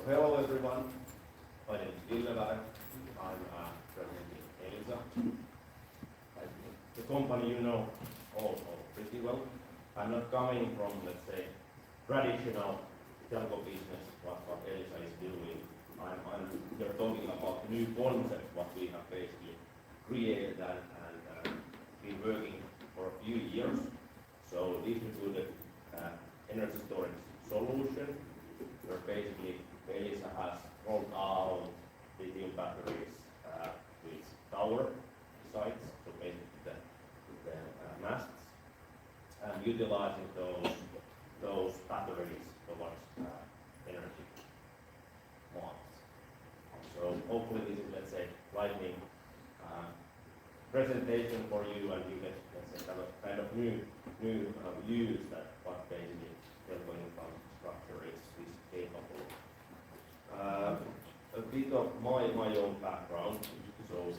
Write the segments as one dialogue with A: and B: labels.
A: hello everyone. My name is Ville. I'm representing Elisa. The company you know all pretty well. I'm not coming from, let's say, traditional telco business, what Elisa is doing. I'm here talking about the new concept, what we have basically created and been working for a few years. So distributed energy storage solution, where basically Elisa has rolled out lithium batteries with tower sites, so basically the masts, and utilizing those batteries towards energy markets. So hopefully this is, let's say, lightning presentation for you, and you get, let's say, kind of new views that what basically telco infrastructure is capable of. A bit of my own background. So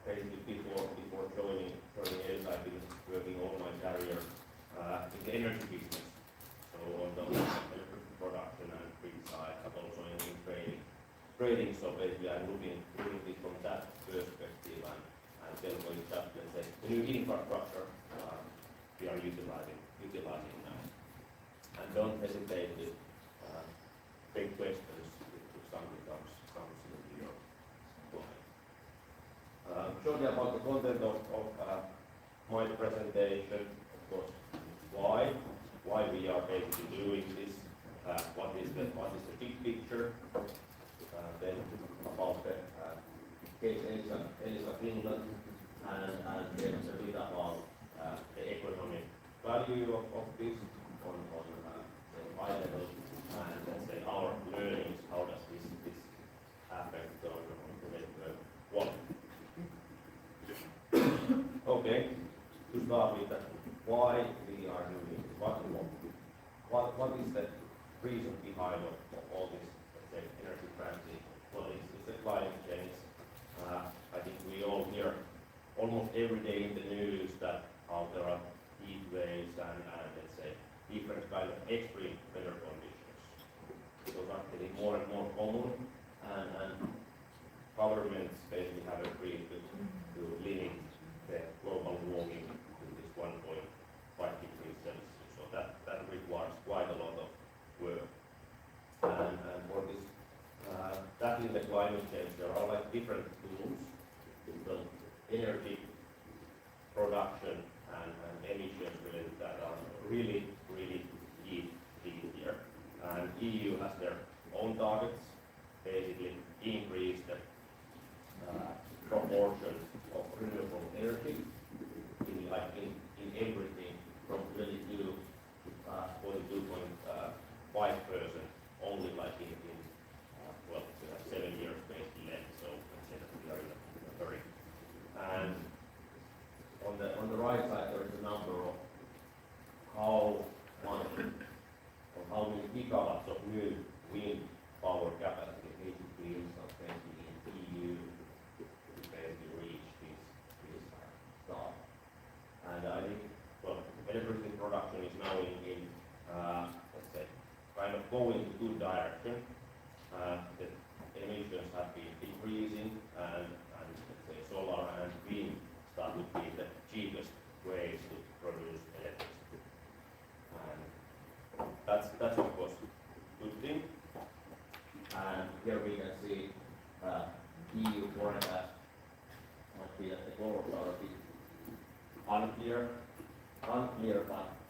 A: basically before joining Elisa, I've been working all my career in the energy business. So on the electricity production and grid side, but also in trading. So basically I'm looking at it from that perspective, and telco is just, let's say, the new infrastructure we are utilizing now. And don't hesitate to big questions if something comes into your mind. Shortly about the content of my presentation, of course, why we are basically doing this, what is the big picture, then about the case Elisa Finland, and then a bit about the economic value of this on the high level, and let's say our learnings, how does this affect on the network quality. Okay, to start with that, why we are doing this, what is the reason behind of all this, let's say, energy transition? Well, it's the climate change. I think we all hear almost every day in the news that how there are heat waves and let's say different kind of extreme weather conditions. So that's getting more and more common, and governments basically have agreed to limit the global warming to this 1.5 degrees Celsius. So that requires quite a lot of work. And for this tackling the climate change, there are like different tools. So energy production and emissions related that are really key here. And EU has their own targets, basically increase the proportion of renewable energy in everything from 22 to 42.5% only like in well, we have 7 years basically left, so let's say that we are in a hurry. And on the right side there is a number of how many gigawatts of new wind power capacity needs to be installed basically in EU to basically reach this target. And I think, well, electricity production is now in let's say, kind of going in a good direction. The emissions have been decreasing, and let's say solar and wind start to be the cheapest ways to produce electricity. And that's of course a good thing. And here we can see EU forecast might be that the goals are a bit unclear,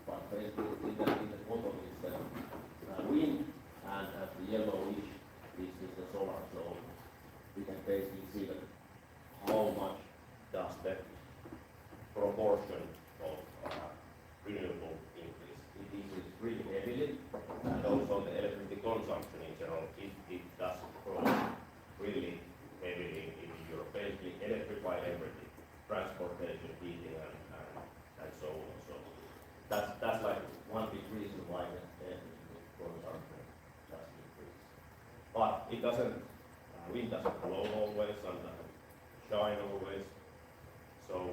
A: but basically in the bottom is the wind, and the yellowish is the solar. So we can basically see that how much does the proportion of renewable increase. It increases really heavily, and also the electricity consumption in general, it does grow really heavily in Europe. Basically electrify everything, transportation, heating, and so on. So that's like one big reason why the electricity consumption does increase. But it doesn't, wind doesn't blow always, sun doesn't shine always. So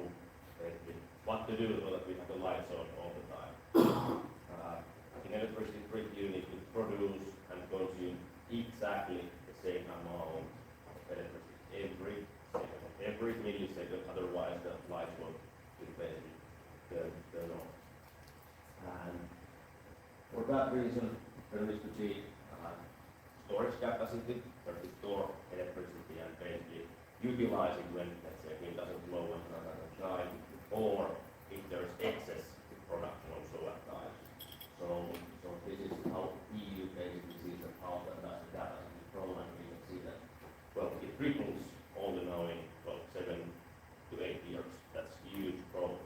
A: basically, what to do so that we have the lights on all the time. In electricity grid, you need to produce and consume exactly there needs to be storage capacity where to store electricity and basically utilize it when, let's say, wind doesn't blow and sun doesn't shine, or if there's excess production also at times. So this is how EU basically sees that how that capacity grow, and we can see that, well, it triples only now in, well, 7 to 8 years. That's huge growth.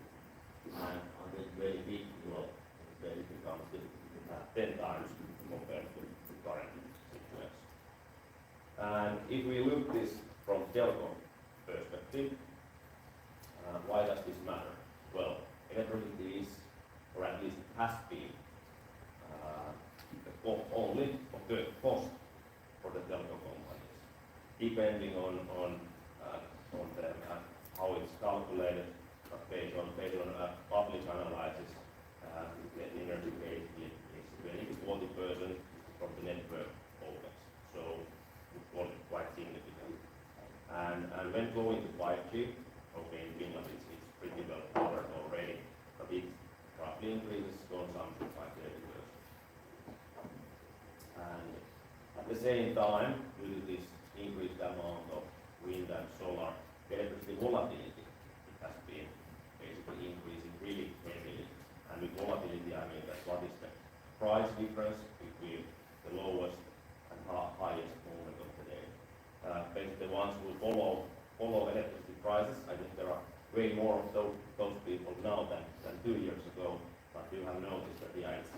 A: And on this very big, well, it basically becomes 10 times compared to the current situation. And if we look this from Telco perspective, why does this matter? Well, electricity is, or at least has been, only of the cost for the telco companies, depending on the, how it's calculated, but based on public analysis, the energy basically is 40% from the network OpEx. So it's quite significant. And when going to 5G, okay, in Finland it's pretty well covered already, but it roughly increases consumption by 30%. And at the same time, due to this increased amount of wind and solar, electricity volatility, it has been basically increasing really heavily. And with volatility, I mean that what is the price difference between the lowest and highest moment of the day. Basically, the ones who follow electricity prices, I think there are way more of those people now than 2 years ago. But you have noticed that yeah, it's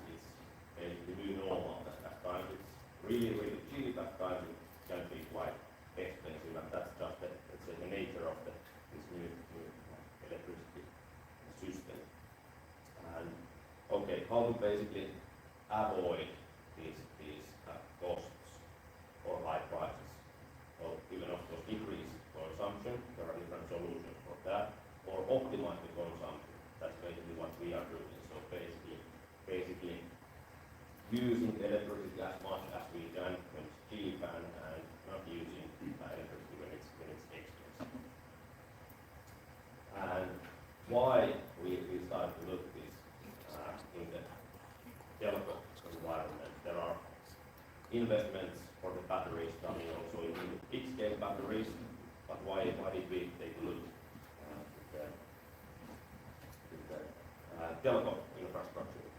A: basically new normal. At times it's really, really cheap. At times it can be quite expensive, and that's just let's say the nature of this new electricity system. And okay, how to basically avoid these costs or high prices? Well, you can of course decrease consumption. There are different solutions for that, or optimize the consumption. That's basically what we are doing. So basically using electricity as much as we can when it's cheap, and not using electricity when it's expensive. And why we started to look at this in the telco environment. There are investments for the batteries coming also in the big scale batteries, but why did we take a look at the telco infrastructure?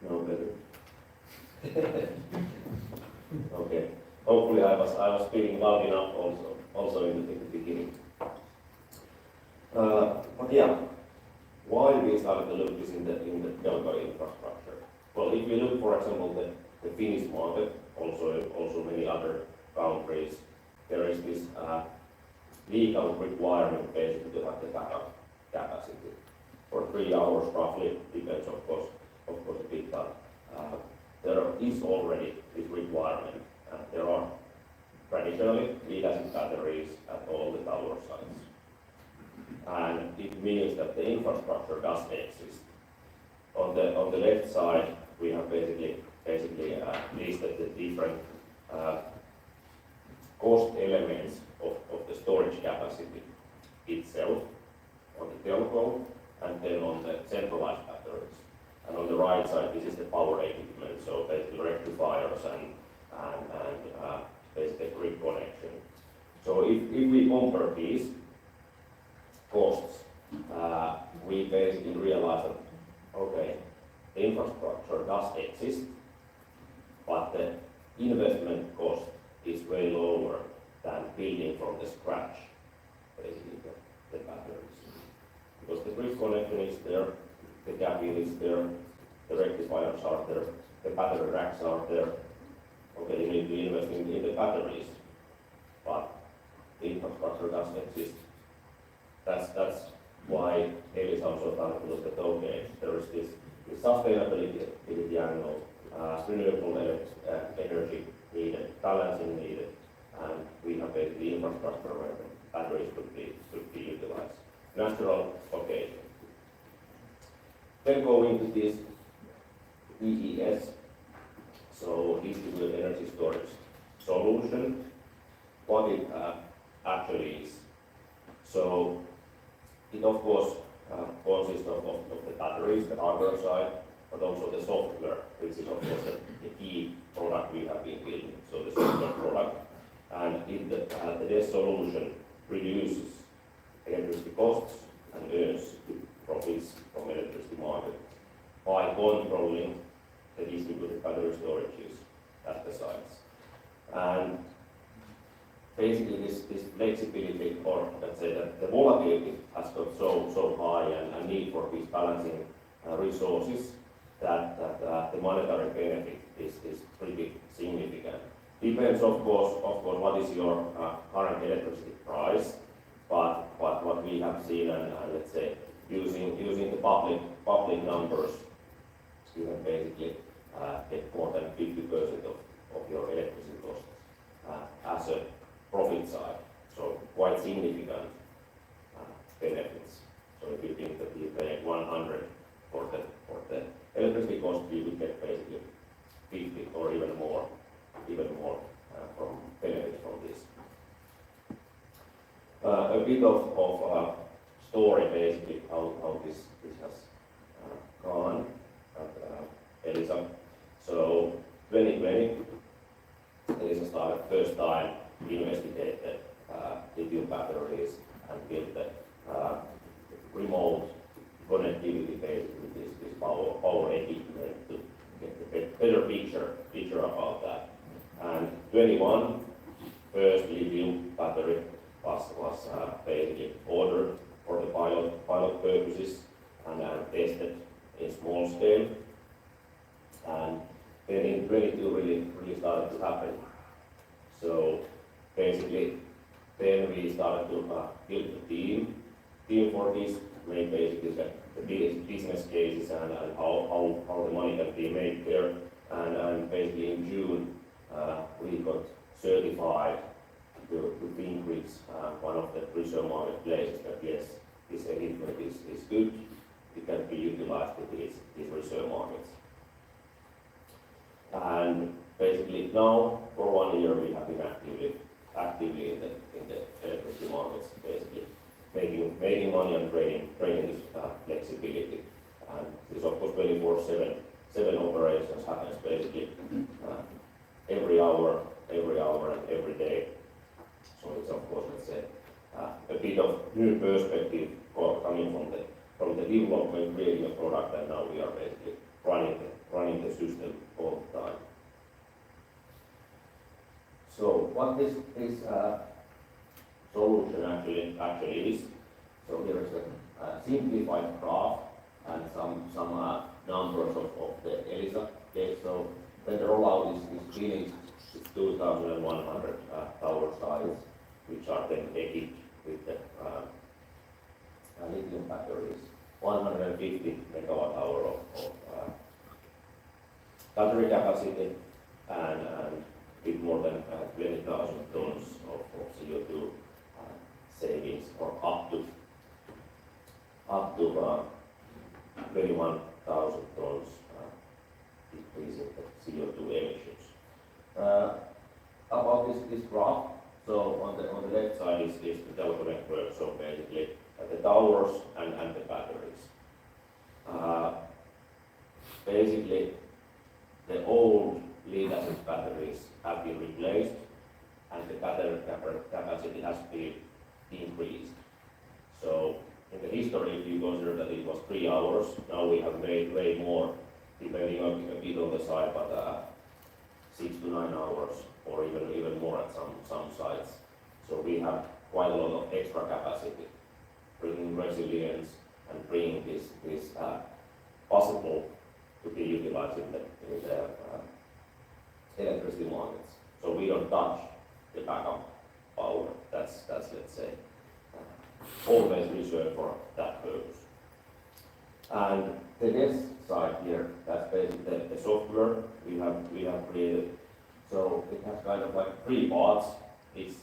A: No better. Okay. Hopefully I was speaking loud enough also in the beginning. But yeah, why we started to look this in the telco infrastructure? Well, if we look, for example, the Finnish market, also many other countries, there is this legal requirement basically to have the backup capacity for 3 hours roughly, depends of course a bit, but there is already this requirement. There are traditionally lead-acid batteries at all the tower sites. And it means that the infrastructure does exist. On the left side, we have basically listed the different cost elements of the storage capacity itself on the telco, and then on the centralized batteries. And on the right side, this is the power equipment, so basically rectifiers and basically grid connection. So if we compare these costs, we basically realize that, okay, the infrastructure does exist, but the investment cost is way lower than building from the scratch, basically the batteries. Because the grid connection is there, the cabin is there, the rectifiers are there, the battery racks are there. Okay, you need to invest in the batteries, but the infrastructure does exist. That's why Elis also started to look at, okay, there is this sustainability angle, renewable energy needed, balancing needed, and we have basically infrastructure where the batteries could be utilized. Natural, okay. Then go into this EES, so distributed energy storage solution, what it actually is. So it of course consists of the batteries, the hardware side, but also the software, which is of course the key product we have been building. So the software product, and the DES solution reduces electricity costs and earns profits from electricity market by controlling the distributed battery storages at the sites. And basically this flexibility, or let's say that the volatility has got so high and need for these balancing resources that the monetary benefit is pretty significant. Depends of course what is your current electricity price, but what we have seen and let's say using the public numbers, you can basically get more than 50% of your electricity costs as a profit side. So quite significant benefits. So if you think that you pay 100 for the electricity cost, you would get basically 50 or even more from benefits from this. A bit of story basically how this has gone at Elisa. So 2020, Elisa started first time investigated lithium batteries and built the remote connectivity basically this power equipment to get a better picture about that. And 21, first lithium battery was basically ordered for the pilot purposes and tested in small scale. And then in 22 really started to happen. So basically, then we started to build a team for this, make basically the business cases and how the money can be made there. And basically in June, we got certified to Fingrix, one of the research market places, that yes, this equipment is good, it can be utilized in these research markets. And basically now, for 1 year, we have been actively in the electricity markets, basically making money and trading this flexibility. And this of course 24/7 operations happens basically every hour and every day. So it's of course, let's say, a bit of new perspective coming from the development, creating a product, and now we are basically running the system all the time. So what this solution actually is. So here is a simplified graph and some numbers of the Elisa case. So when the rollout is finished, it's 2,100 tower sites, which are then equipped with the lithium batteries. 150 megawatt hour of battery capacity and with more than 20,000 tons of CO2 savings, or up to 21,000 tons decreasing the CO2 emissions. About this graph, so on the left side is the telco network, so basically the towers and the batteries. Basically, the old lead-acid batteries have been replaced and the battery capacity has been increased. So in the history, if you consider that it was 3 hours, now we have made way more, depending on a bit on the site, but 6 to 9 hours or even more at some sites. So we have quite a lot of extra capacity, bringing resilience and bringing this possible to be utilized in the electricity markets. So we don't touch the backup power. That's let's say always reserved for that purpose. And the DES side here, that's basically the software we have created. So it has kind of like 3 parts. It's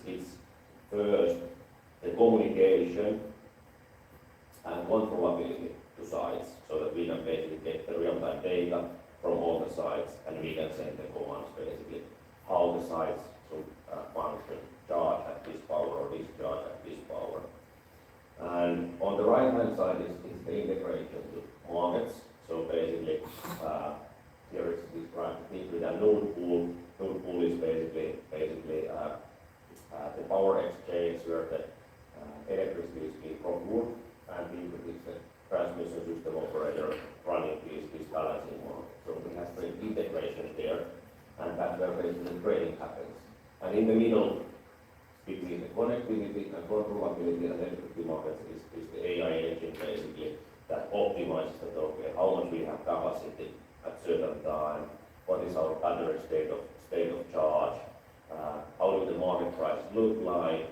A: first the communication and controllability to sites, so that we can basically get the real-time data from all the sites, and we can send the commands basically how the sites should function, charge at this power or discharge at this power. And on the right hand side is the integration to markets. So basically, here is described with a node pool. Node pool is basically the power exchange where the electricity is being procured, and Fingrid is the transmission system operator running these balancing markets. So we have the integration there, and that's where basically trading happens. And in the middle, between the connectivity and controllability and electricity markets is the AI engine basically that optimizes that, okay, how much we have capacity at certain time, what is our battery state of charge, how do the market prices look like,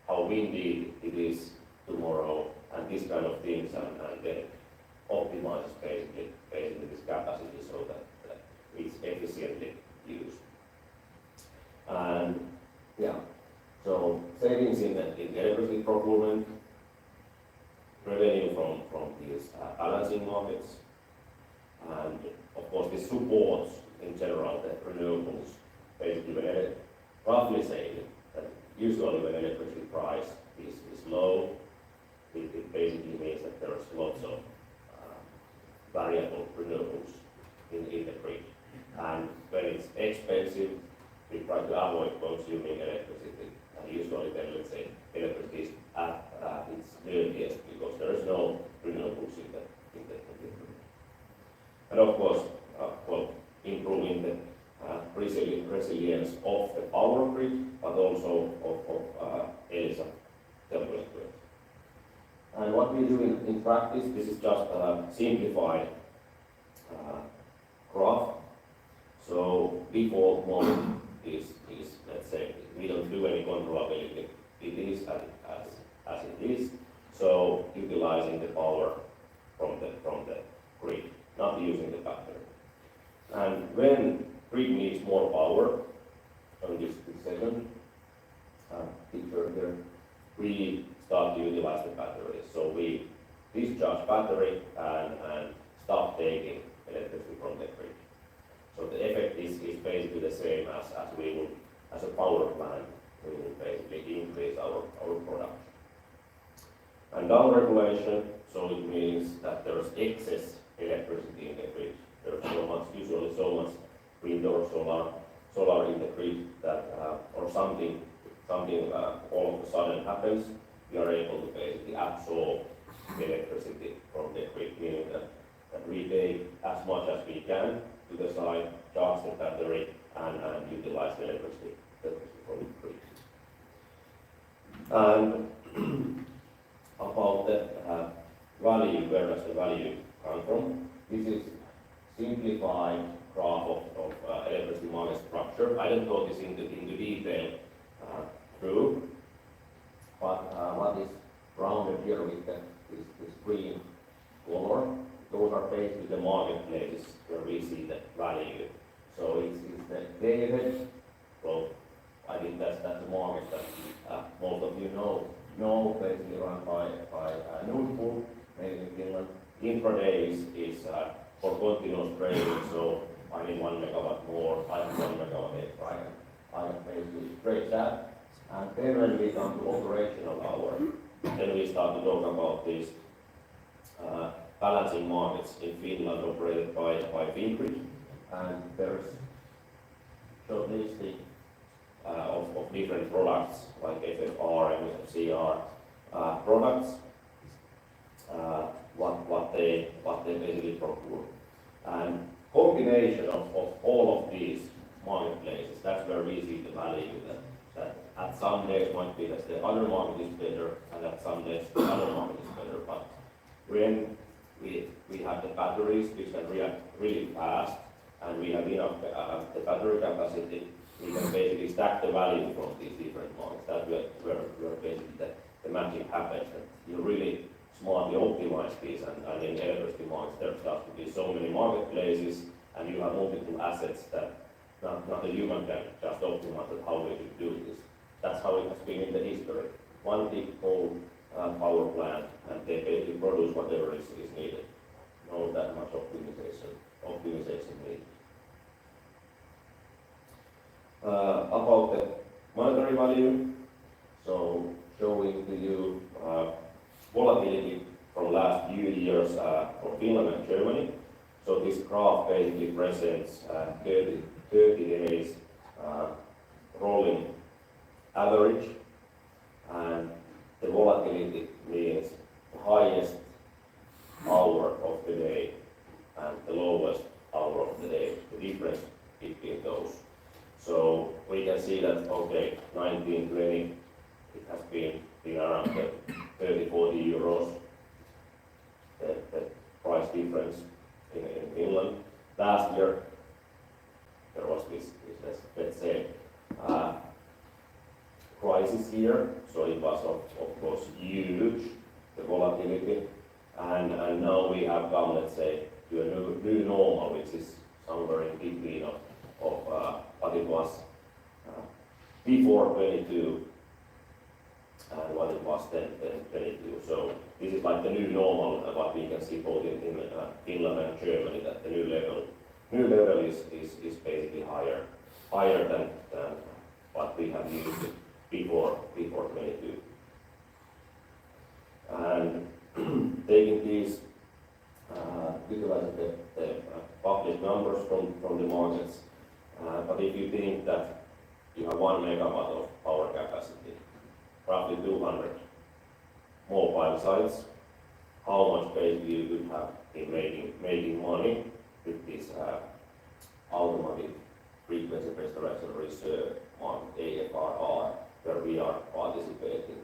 A: how windy it is tomorrow, and these kind of things, and then optimizes basically this capacity so that it's efficiently used. And yeah, so savings in the electricity procurement, revenue from these balancing markets, and of course this supports in general the renewables. Basically, roughly saying that usually when electricity price is low, it basically means that there's lots of variable renewables in the grid. And when it's expensive, we try to avoid consuming electricity. And usually then, let's say, electricity is at its dirtiest because there is no renewables in the grid. And of course, improving the resilience of the power grid, but also of ELISA Telco grid. And what we do in practice, this is just a simplified graph. So default mode is, let's say, we don't do any controllability. It is as it is. So utilizing the power from the grid, not using the battery. And when grid needs more power, on this second picture here, we start to utilize the battery. So we discharge battery and stop taking electricity from the grid. So the effect is basically the same as we would, as a power plant, we will basically increase our production. And down regulation, so it means that there is excess electricity in the grid. There's usually so much wind or solar in the grid that, or something all of a sudden happens, we are able to basically absorb the electricity from the grid, meaning that we take as much as we can to the side, charge the battery, and utilize the electricity from the grid. And about the value, where does the value come from? This is simplified graph of electricity market structure. I don't go this into detail through, but what is rounded here with this green color, those are basically the marketplaces where we see the value. So it's the day-ahead. So I think that's the market that most of you know, basically run by Nord Pool, maybe in Finland. Intraday is for continuous trading, so I need 1 megawatt more, I have 1 megawatt extra, I can basically trade that. And then when we come to operational hour, then we start to talk about these balancing markets in Finland operated by Fingrid. And there's short listing of different products like FFR and FCR products, what they basically procure. And combination of all of these marketplaces, that's where we see the value that at some days might be that the other market is better, and at some days the other market is better. But when we have the batteries which can react really fast, and we have enough the battery capacity, we can basically stack the value from these different markets. That's where basically the magic happens. And you really smartly optimize these, and in electricity markets there starts to be so many marketplaces, and you have multiple assets that not a human can just optimize how we should do this. That's how it has been in the history. One big old power plant, and they basically produce whatever is needed. Not that much optimization needed. About the monetary value, so showing to you volatility from last few years. So this graph basically presents 30 days rolling average, and the volatility means the highest hour of the day and the lowest hour of the day, the difference between those. So we can see that, okay, 1920, it has been around the 30-40 euros, the price difference in Finland. Last year, there was this let's say, crisis here, so it was of course huge, the volatility, and now we have come, let's say, to a new normal, which is somewhere in between of what it was before 22 and what it was then 22. So this is like the new normal, what we can see both in Finland and Germany, that the new level is basically higher than what we have used before 22. And taking these, utilizing the public numbers from the markets, but if you think that you have 1 megawatt of power capacity, roughly 200 mobile sites, how much basically you could have in making money with this automatic frequency-based reserve market, AFRR, where we are participating.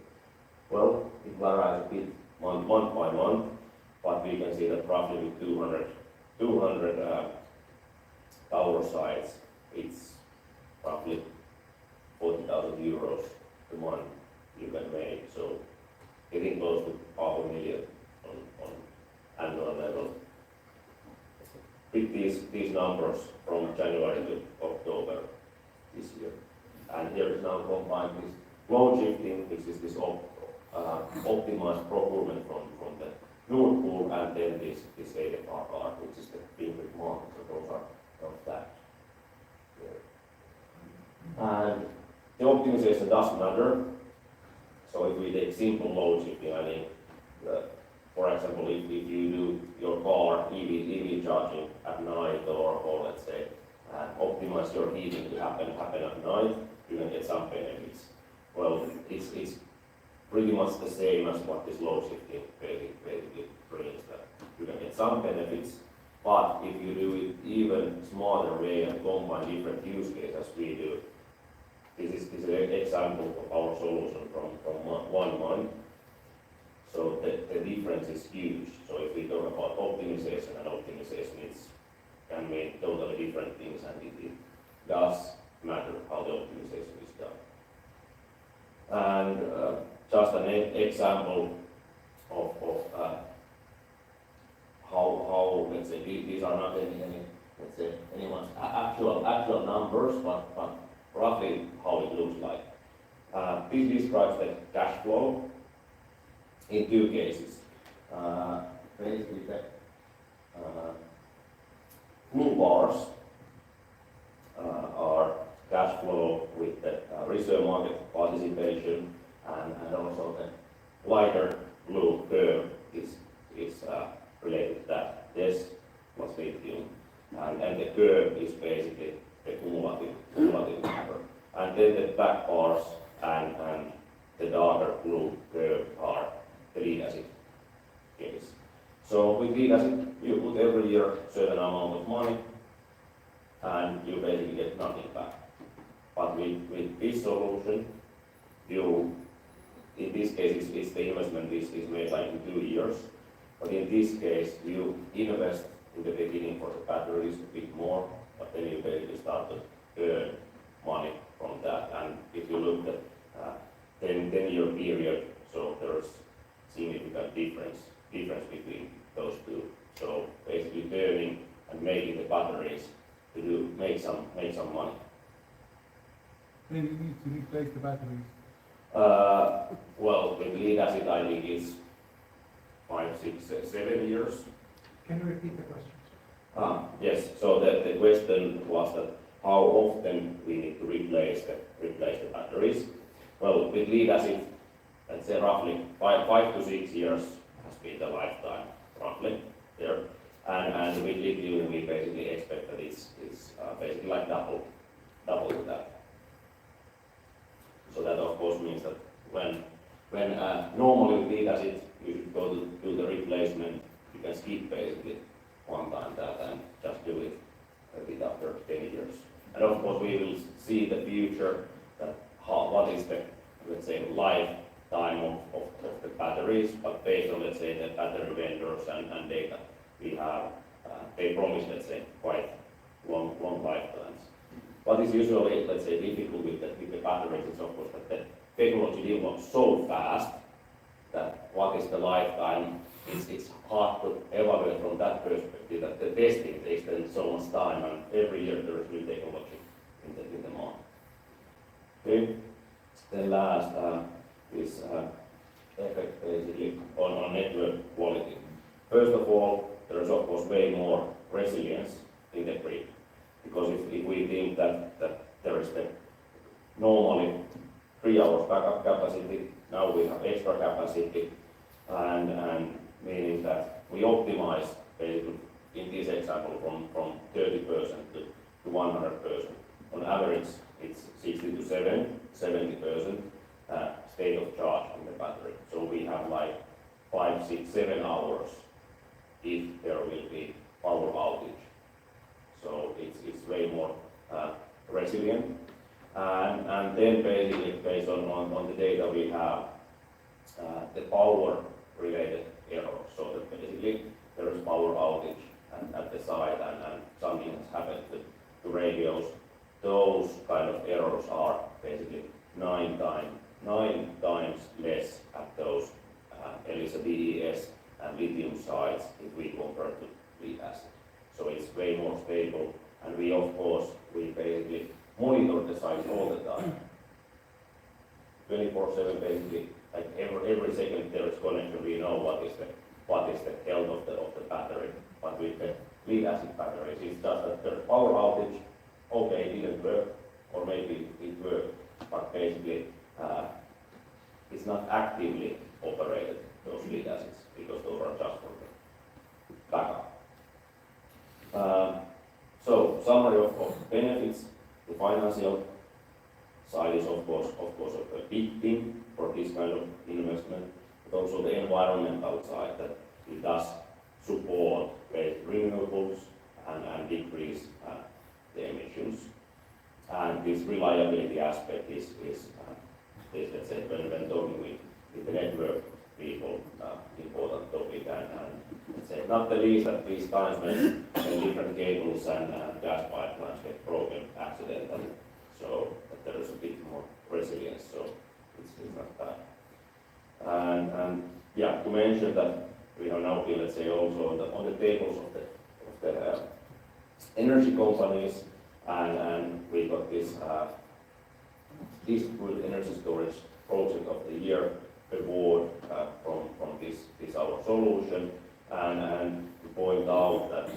A: Well, it varies a bit month by month, but we can see that roughly with 200 tower sites, it's roughly 40,000 euros a month you can make. So getting close to 500,000 on annual level. With these numbers from January to October this year. And here is now combined this load shifting, which is this optimized procurement from the Nord Pool, and then this AFRR, which is the Finnish market. So those are of that. And the optimization does matter. So if we take simple load shifting, I mean, for example, if you do your car EV charging at night, or let's say optimize your heating to happen at night, you can get some benefits. Well, it's pretty much the same as what this load shifting basically brings. That you can get some benefits, but if you do it even smarter way and combine different use cases as we do, this is an example of our solution from 1 month. So the difference is huge. So if we talk about optimization, it's can mean totally different things, and it does matter how the optimization is done. And just an example of how let's say these are not any much actual numbers, but roughly how it looks like. This describes the cash flow in 2 cases. Basically, the blue bars are cash flow with the reserve market participation, and also the lighter blue curve is related to that. This was lithium, and the curve is basically the cumulative number. And then the black bars and the darker blue curve are the lead acid case. So with lead acid, you put every year a certain amount of money, and you basically get nothing back. But with this solution, in this case, it's the investment is made like in 2 years. But in this case, you invest in the beginning for the batteries a bit more, but then you basically start to earn money from that. And if you look at 10-year period, so there's significant difference between those two. So basically turning and making the batteries to make some money.
B: Then you need to replace the batteries.
A: Well, with lead acid, I think it's 5, 6, 7 years.
B: Can you repeat the question?
A: Yes. So the question was that how often we need to replace the batteries. Well, with lead acid, let's say roughly 5 to 6 years has been the lifetime, roughly there. And with lithium, we basically expect that it's basically like double to that. So that of course means that when normally with lead acid you should go to do the replacement, you can skip basically one time that and just do it a bit after 10 years. And of course we will see the future that what is the, let's say, lifetime of the batteries, but based on, let's say, the battery vendors and data we have, they promise, let's say, quite long lifetimes. What is usually, let's say, difficult with the batteries is of course that the technology develops so fast that what is the lifetime, it's hard to evaluate from that perspective, that the testing takes then so much time, and every year there is new technology in the market. Okay. Then last is effect basically on network quality. First of all, there is of course way more resilience in the grid, because if we think that there is the normally 3 hours backup capacity, now we have extra capacity, and meaning that we optimize basically in this example from 30% to 100%. On average, it's 60 to 70% state of charge in the battery. So we have like 5, 6, 7 hours if there will be power outage. So it's way more resilient. And then basically based on the data we have, the power related errors. So that basically there is power outage at the site and something has happened to radios. Those kind of errors are basically 9 times less at those ELISA DES and lithium sites if we compare to lead acid. So it's way more stable, and we of course basically monitor the site all the time. 24/7 basically, like every second there is connection, we know what is the health of the battery. But with the lead acid batteries, it's just that there's power outage, okay, it didn't work, or maybe it worked, but basically it's not actively operated, those lead acids, because those are just for the backup. So summary of benefits, the financial side is of course a big thing for this kind of investment, but also the environmental side, that it does support renewables and decrease the emissions. And this reliability aspect is let's say, when talking with the network people, important topic, and let's say, not the least at these times when different cables and gas pipelines get broken accidentally, so that there is a bit more resilience, so it's not bad. And yeah, to mention that we have now been, let's say, also on the tables of the energy companies, and we got this distributed energy storage project of the year award from this our solution, and to point out that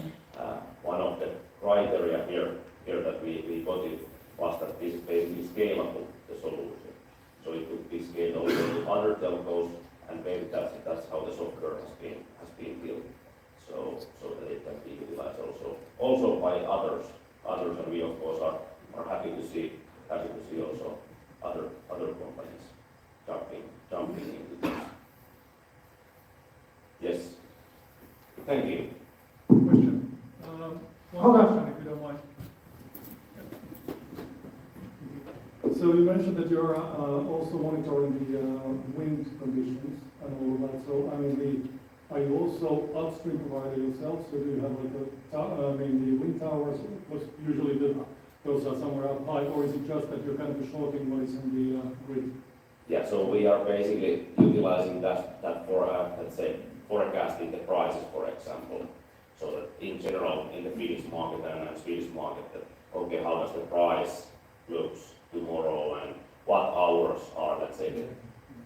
A: one of the criteria here that we got it was that this is basically scalable, the solution. So it could be scaled also to other telcos, and maybe that's how the software has been built. So that it can be utilized also by others, and we of course are happy to see also other companies jumping into this. Yes. Thank you.
B: Question. One question, if you don't mind. So you mentioned that you're also monitoring the wind conditions and all of that. So I mean, are you also upstream provider yourself? So do you have like the wind towers? Was usually those are somewhere up high, or is it just that you're kind of shorting what is in the grid?
A: Yeah, so we are basically utilizing that for let's say forecasting the prices, for example. So that in general in the Finnish market and Swedish market, that okay, how does the price looks tomorrow and what hours are, let's say, the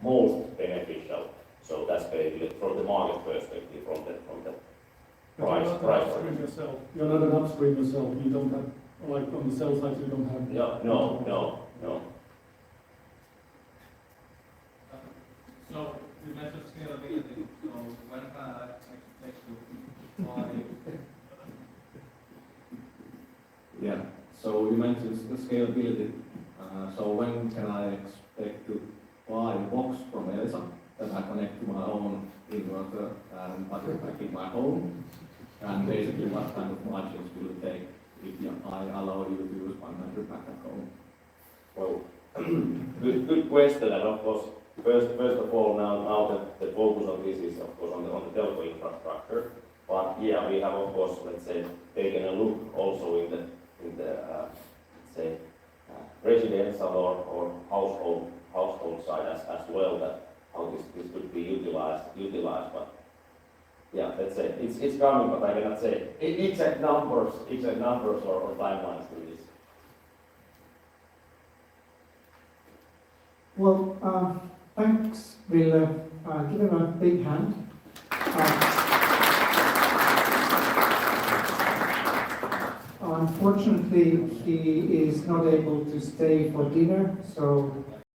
A: most beneficial. So that's basically from the market perspective, from the price.
B: You're not an upstream yourself. You're not an upstream yourself. You don't have, like on the sales side, you don't have.
A: No.
C: So you mentioned scalability. So when can I expect to buy Yeah, so you mentioned the scalability. So when can I expect to buy a box from Elisa that I connect to my own inverter and battery pack in my home? And basically what kind of margins will it take if I allow you to use my battery pack at home?
A: Well, good question, and of course, first of all, now that the focus on this is of course on the telco infrastructure. But yeah, we have of course, let's say, taken a look also in the let's say, residential or household side as well, that how this could be utilized. But yeah, let's say it's coming, but I cannot say exact numbers or timelines to this.
D: Well, thanks, Ville. Give him a big hand. Unfortunately, he is not able to stay for dinner, so